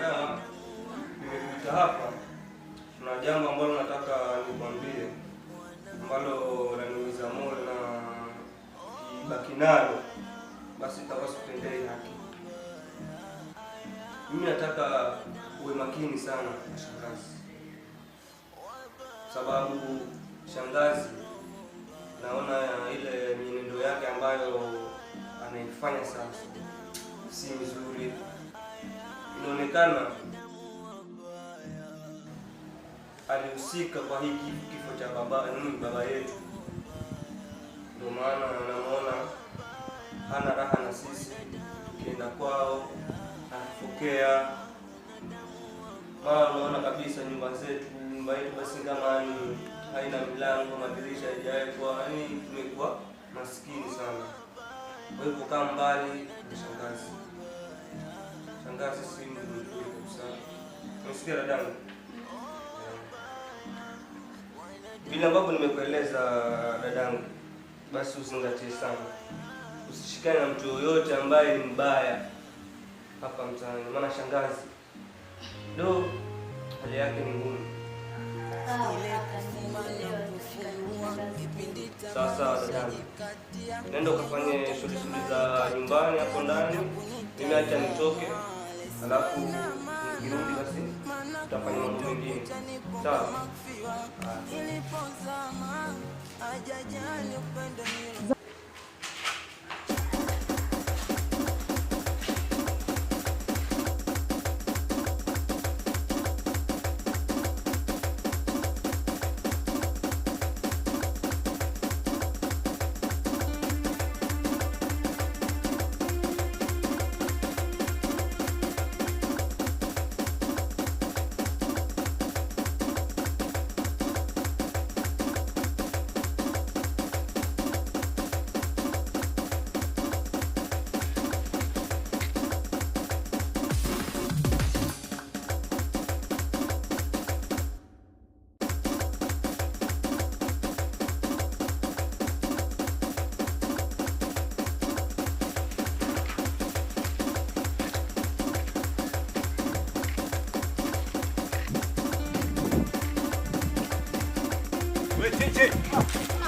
Madam, nimekuita hapa. Kuna jambo ambalo nataka nikwambie ambalo laniumiza moyo na kibaki nalo basi tawasitendei haki. Mimi nataka uwe makini sana na shangazi. Sababu shangazi naona ile mienendo yake ambayo anaifanya sasa si mzuri. Inaonekana alihusika kwa hiki kifo cha baba yetu. Ndio maana namuona hana raha na sisi. Tukienda kwao anapokea. Unaona kabisa nyumba yetu basi kama ni haina milango, madirisha hayajawekwa, yani tumekuwa maskini sana. Kwa hivyo kama mbali na shangazi. Shangazi si mtu mzuri kabisa. Unasikia dadangu? Vile ambavyo nimekueleza dadangu, basi usingatie sana. Usishikane na mtu yoyote ambaye ni mbaya hapa mtaani. Maana shangazi hali yake ni ngumu. Sasa dadangu, nenda ukafanye shughuli za nyumbani hapo ndani. Mimi acha nitoke, alafu nikirudi basi tutafanya mambo mengine. Sawa?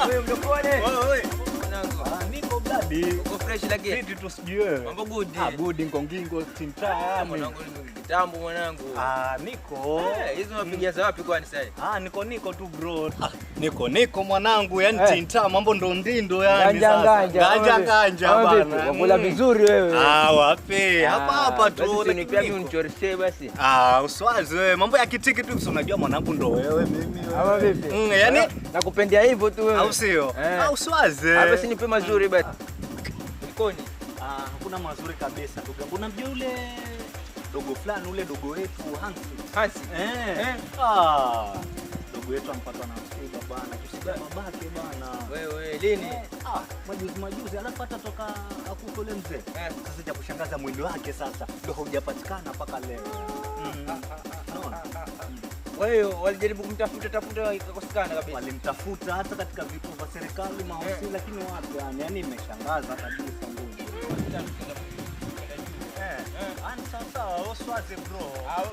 Wewe mdokoane. Wewe. Niko bloody. Uko fresh lakini. Vipi tusijue. Mambo good. Good ngongingo tinta. Mwanangu kitambo mwanangu. Niko. Hizo unapigia za wapi kwani sasa? Niko tu bro. Niko mwanangu, yani tinta mambo ndo ndindo yani sasa. Ganja bana. Wakula vizuri wewe. Wapi? Hapa tu. Basi nipia mimi unichoreshe basi. Uswazi wewe. Mambo ya kitiki tu unajua mwanangu ndo wewe mimi. Ama vipi? Yani nakupendea hivyo tu wewe. Au sio? Uswazi. Hapa si nipe mazuri basi. Kulikoni? Hakuna mazuri kabisa ndugu yangu. Unamjua yule dogo fulani, ule dogo wetu Hansi. Dogo wetu ampatwa na msiba bana. Tusija babake bana. Wewe lini? Majuzi alafu hata toka akukole mzee. Sasa cha kushangaza mwili wake sasa ndio hujapatikana mpaka leo. Wewe walijaribu kumtafuta ikakosekana kabisa. Walimtafuta hata katika vituo vya serikali maofisi, lakini wapi yani imeshangaza kabisa ndugu. Sasa uswaze bro.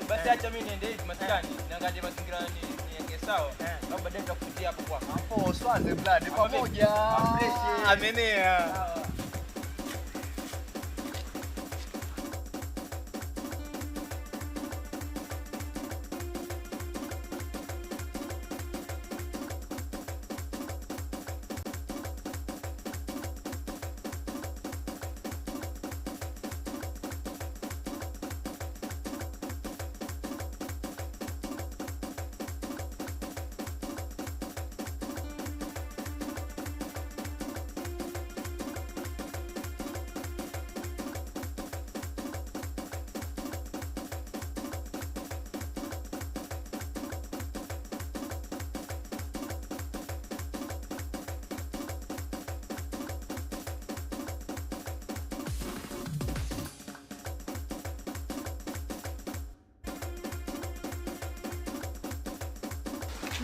Basi acha mimi niende hivi maskani. Niangalie mazingira ni sawa. Au baadaye nitakupitia hapo kwako. Hapo uswaze blood pamoja. Amenea.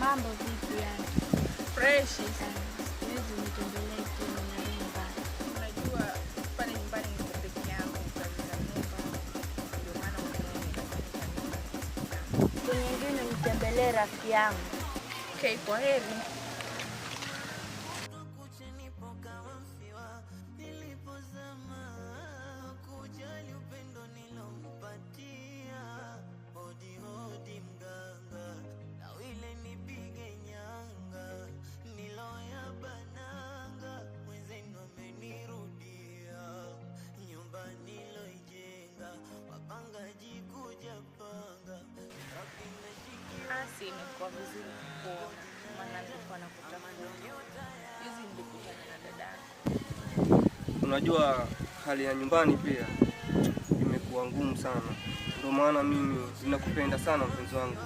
Mambo vipi yani? Fresh sana. Siwezi nitembelee tu na nyumba. Unajua pale nyumbani niko peke yangu kazi za nyumba. Ndio maana unaona nitembelee rafiki yangu. Okay, kwa heri. Imekuwa vizuri kuona, maana nilikuwa nakutafuta. Hizi nilikutana na dada. Unajua hali ya nyumbani pia imekuwa ngumu sana. Ndio maana mimi ninakupenda sana mpenzi wangu.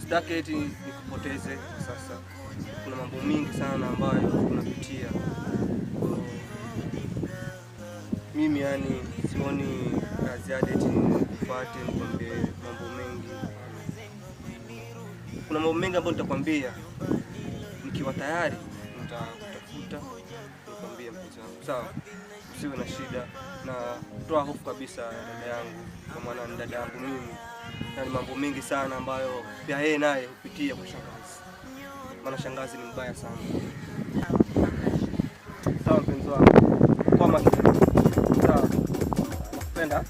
Sitaki eti nikupoteze sasa. Kuna mambo mingi sana ambayo tunapitia. Mimi yani sioni kazi ya eti nikufuate nikwambie mambo mengi. Kuna mambo mengi ambayo nitakwambia. Nikiwa tayari nitakutafuta nikwambie mpenzi wangu. Sawa? Usiwe na shida na toa hofu kabisa dada yangu, kwa maana ni dada yangu mimi. Na ni mambo mengi sana ambayo pia yeye naye hupitia kwa shangazi. Maana shangazi ni mbaya sana. Sawa mpenzi wangu. Kwa makini. Sawa. Nakupenda.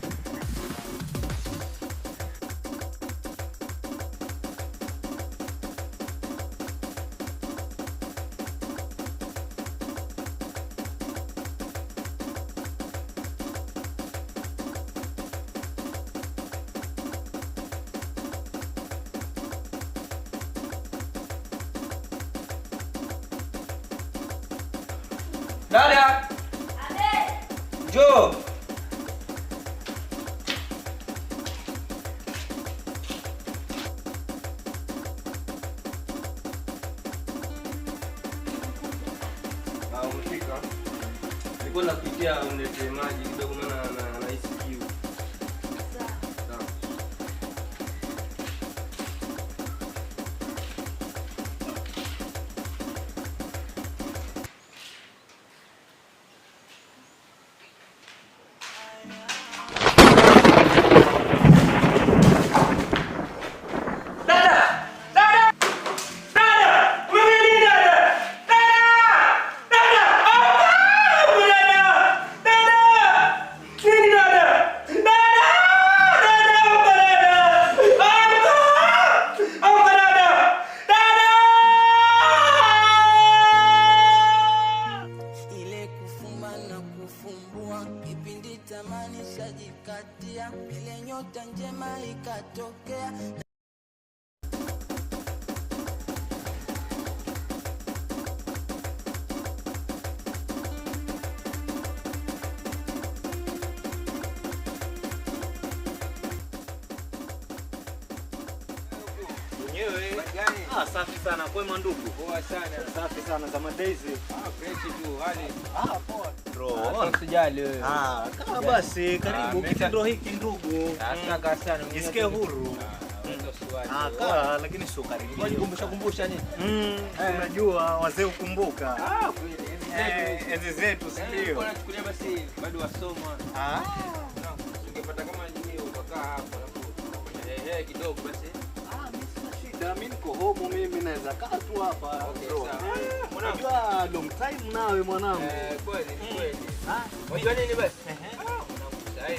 Dada! Abe! Njoo! Umefika? Nilikuwa nakupitia uniletee maji kidogo maana nahisi kiu. Sawa. Ile nyota njema ikatokea. Safi sana kwema ndugu. Poa sana. Safi sana za Daisy. Fresh tu hali. Poa. Bro. Usijali wewe. Kama basi karibu kitendo hiki ndugu. Asante sana. Jisikie huru. Kaa lakini sio karibu. Kumbusha nini? Unajua wazee ukumbuka. Enzi zetu sio. Unachukulia basi bado wasoma. Ungepata kama nini ukakaa hapo alafu kidogo basi. Mimi niko home, mimi naweza kaa tu hapa. Unajua long time nawe mwanangu. Kweli. Unajua nini basi? Mwanangu sasa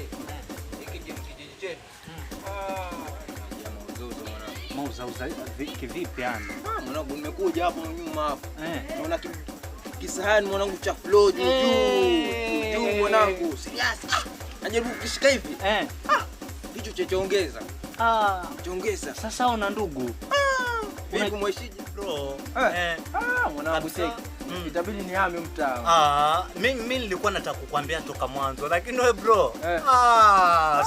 hiki kijiji chetu. Mauza kivipi yani? Mwanangu nimekuja hapo nyuma hapo. Naona kisahani mwanangu cha flow juu mwanangu. Serious. Najaribu kukishika hivi. Hicho chaongeza. Chaongeza. Sasa una ndugu. Vipi mweshiji bro? Mwanangu sasa. Itabidi nihame mtaa. Mimi nilikuwa nataka kukwambia toka mwanzo lakini wewe bro.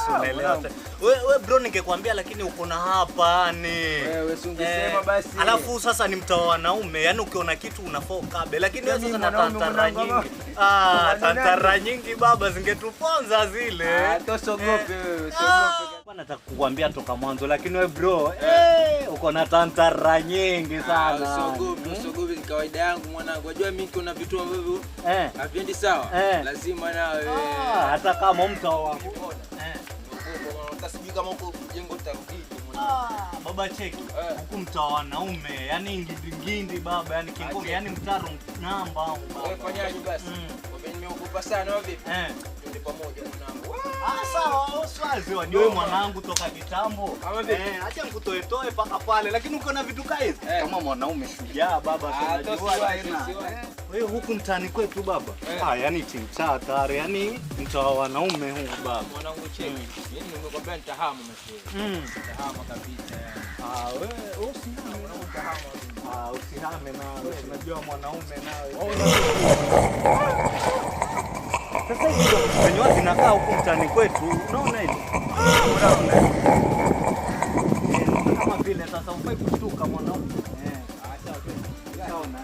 Si unaelewa. Wewe bro ningekwambia lakini uko na hapa ni. Wewe usingesema basi. Alafu sasa ni mtaa wa wanaume, yani ukiona kitu unafaa kabe lakini wewe sasa na tantara nyingi. Tantara nyingi baba zingetuponza zile. Tosogope wewe, usiogope. Nataka kukwambia toka mwanzo lakini wewe bro, uko na tantara nyingi sana. Usiogope ni kawaida yangu mwanangu. Unajua mimi kuna vitu ambavyo haviendi sawa. Lazima na wewe. Hata kama mtu wako. Utasijui kama uko jengo utarudije baba baba cheki. Huku mtaa wanaume, yani ngindi baba, yani Kingoni, yani mtaro namba au baba. Wewe fanyaje basi? Wewe nimeogopa sana au vipi? Twende pamoja mwanangu. Sawa, uswazi wajue mwanangu toka kitambo. Acha nikutoe paka pale, lakini uko na vitu hizi. Kama mwanaume shujaa baba tunajua. Wewe huku mtaani kwetu baba. Yani timcha tare, yani mtaa wanaume huu baba. Mwanangu cheki. Mimi nimekwambia nitahama mashule. Nitahama kabisa. Wewe usihame na utahama. Usihame na wewe unajua mwanaume nawe. Sasa hizo wenyewe zinakaa huku mtaani kwetu. Unaona hivi? Unaona. Kama vile sasa ufai kushtuka mwanaume. Acha unaona.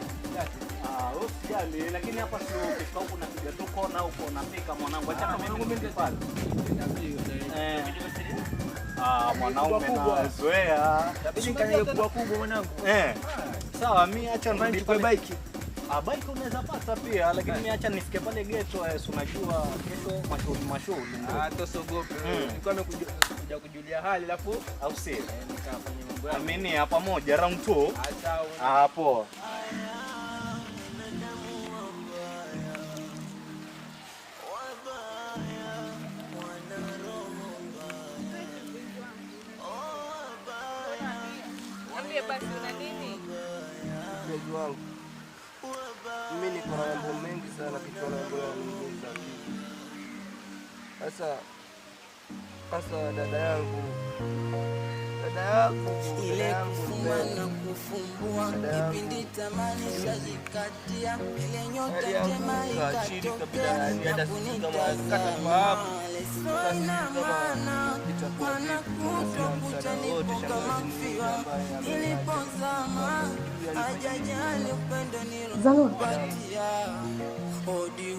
Usijali, lakini hapa sio ukifika huko unapiga tu kona huko unafika mwanangu. Acha kama mimi nipande. Mwanaume na zoea. Tabidi nikae kubwa mwanangu. Sawa, mimi acha nirudi kwa bike. Bike unaweza pata pia, lakini mimi acha nifike pale ghetto, unajua ghetto mashughuli. Tosogope. Nilikuwa nimekuja kujulia hali alafu au si? Nikafanya mambo yangu. Amini hapa moja round 2. Hapo. Basi una nini? Mpenzi wangu, mimi niko na mambo mengi sana kichwani yangu. Sasa dada yangu ile kufuma na kufumbua kipindi tamani shajikatia ile nyota njema ikatokea na kunitazama lesona maana wanakufa kutanipuka mafiwa nilipozama ajajali upendo nilopatia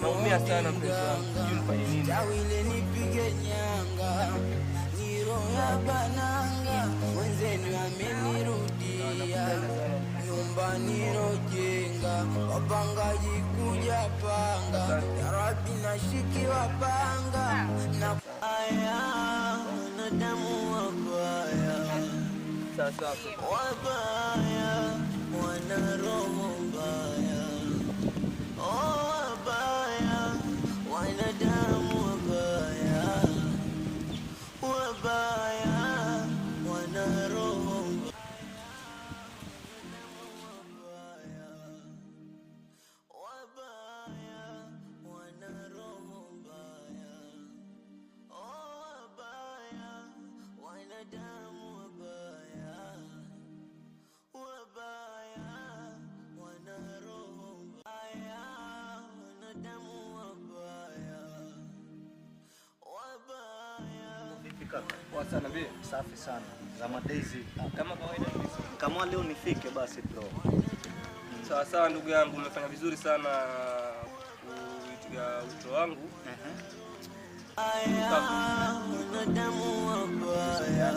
naumia sana mpenzi wangu, nifanye nini? Tawile nipige nyanga niro ya bananga wenzenu amenirudia nyumbani rojenga wapangaji kuja panga ya Rabbi nashiki wapanga na aya wanadamu wabaya Sasa wabaya wana roho mbaya wabaya wanadamu wabaya wana roho sana vile safi sana. Zama Daisy. Kama kawaida kama leo nifike basi bro. Sawa ndugu yangu, umefanya vizuri sana kuitikia wito wangu. Wanadamu wabaya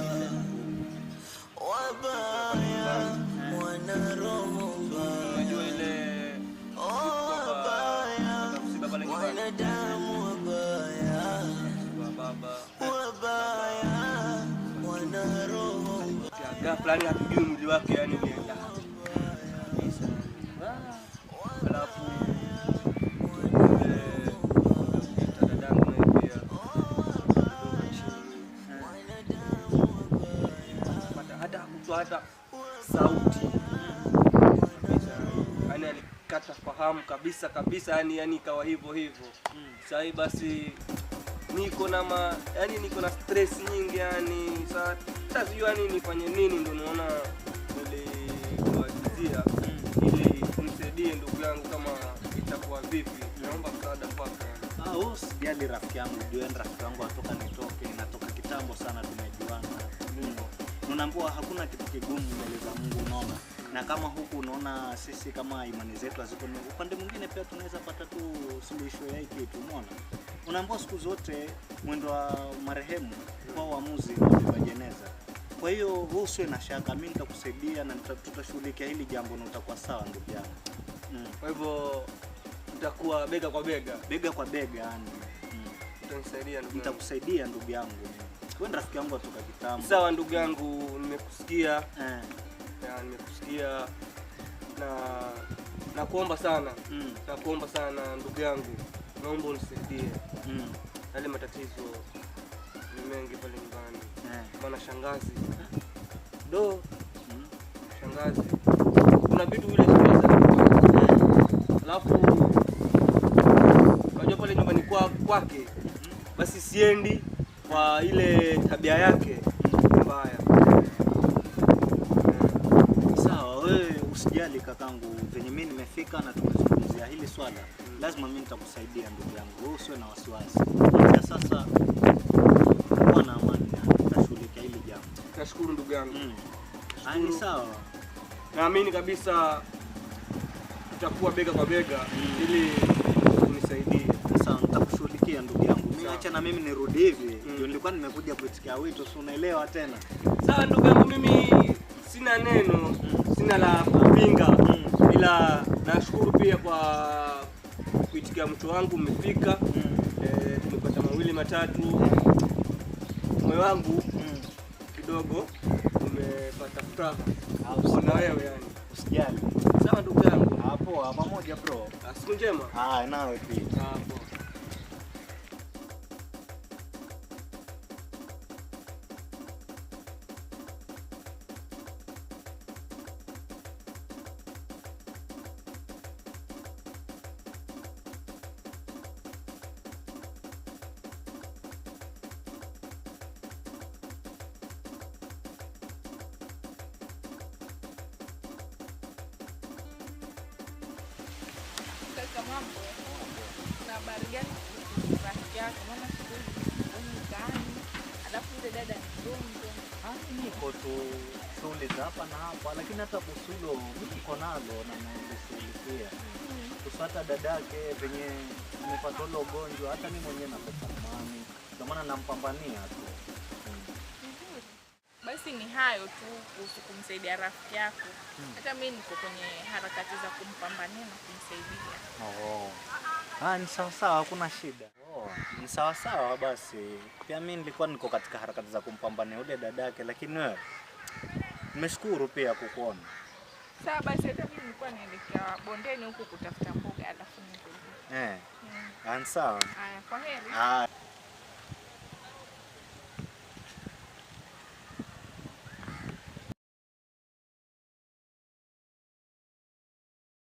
wana roho mbaya. Unajua ile wanadamu wabaya wana roho ghafla, yani hatujui mwili wake yani ulienda. Alafu hata sauti yani alikata fahamu kabisa yani ikawa hivyo. Sasa hii basi niko na stress nyingi yani. Sasa sijui yani nifanye nini, ndio naona niliwajizia ili kumsaidie ndugu yangu kama itakuwa vipi. Naomba msaada kwako. Usijali rafiki yangu, ndio rafiki yangu natoka kitambo sana tumejuana. Unaambiwa hakuna kitu kigumu mbele za Mungu, unaona. Na kama huku unaona sisi kama imani zetu haziko, upande mwingine pia tunaweza pata tu suluhisho ya hiki kitu, unaona. Unaambiwa siku zote mwendo wa marehemu kwa uamuzi wa jeneza. Kwa hiyo usiwe na shaka, mimi nitakusaidia na tutashughulikia hili jambo na utakuwa sawa ndugu yangu. Kwa hivyo tutakuwa bega kwa bega yani. Utanisaidia ndugu yangu. Nitakusaidia ndugu yangu. Wewe rafiki yangu kutoka kitambo. Sawa ndugu yangu, nimekusikia. nimekusikia. Nimekusikia na kuomba sana. Nakuomba sana ndugu yangu. Naomba unisaidie. Yale matatizo ni mengi pale nyumbani. Maana shangazi. Shangazi. Kuna vitu vile siweza. Alafu unajua pale nyumbani kwake basi siendi kwa ile tabia yake mbaya. Sawa, wewe usijali kakangu, venye mimi nimefika na tumezungumzia hili swala. Lazima mimi nitakusaidia ndugu yangu. Wewe usiwe na wasiwasi. Kwa sasa kuwa na amani na tutashughulikia hili jambo. Nashukuru ndugu yangu. Ni sawa. Naamini kabisa tutakuwa bega kwa bega ili unisaidie. Sawa, nitakushughulikia ndugu yangu. Mimi acha na mimi nirudi hivi. Ndio nilikuwa nimekuja kuitikia wito, si unaelewa tena. Sawa ndugu yangu, mimi sina neno, sina la kupinga. Ila nashukuru pia kwa kuitikia mtu wangu umefika. Tumepata mawili matatu. Moyo wangu kidogo umepata furaha. Na wewe yani. Usijali. Sawa ndugu yangu. Hapo pamoja bro. Siku njema. Nawe pia. Hapo. Mambo na habari gani rafiki yako? Maana siku hizi mtaani, alafu yule dada ni mgonjwa. Niko tu shughuli za hapa na hapa, lakini hata kusulo niko nalo na naishughulikia. Kusata dadake venye nimepata ule ugonjwa, hata mimi mwenyewe napata amani. Kwa maana nampambania tu. Basi ni hayo tu kuhusu kumsaidia rafiki yako. Hata mimi niko kwenye harakati za kumpambania na kumsaidia. Ni sawa sawa, hakuna shida. Ni sawa sawa basi. Pia mimi nilikuwa niko katika harakati za kumpambania yule dadake, lakini wewe nimeshukuru pia kukuona. Sawa basi, hata mimi nilikuwa naelekea bondeni huko kutafuta mboga alafu nirudi. Sawa. Haya, kwa heri.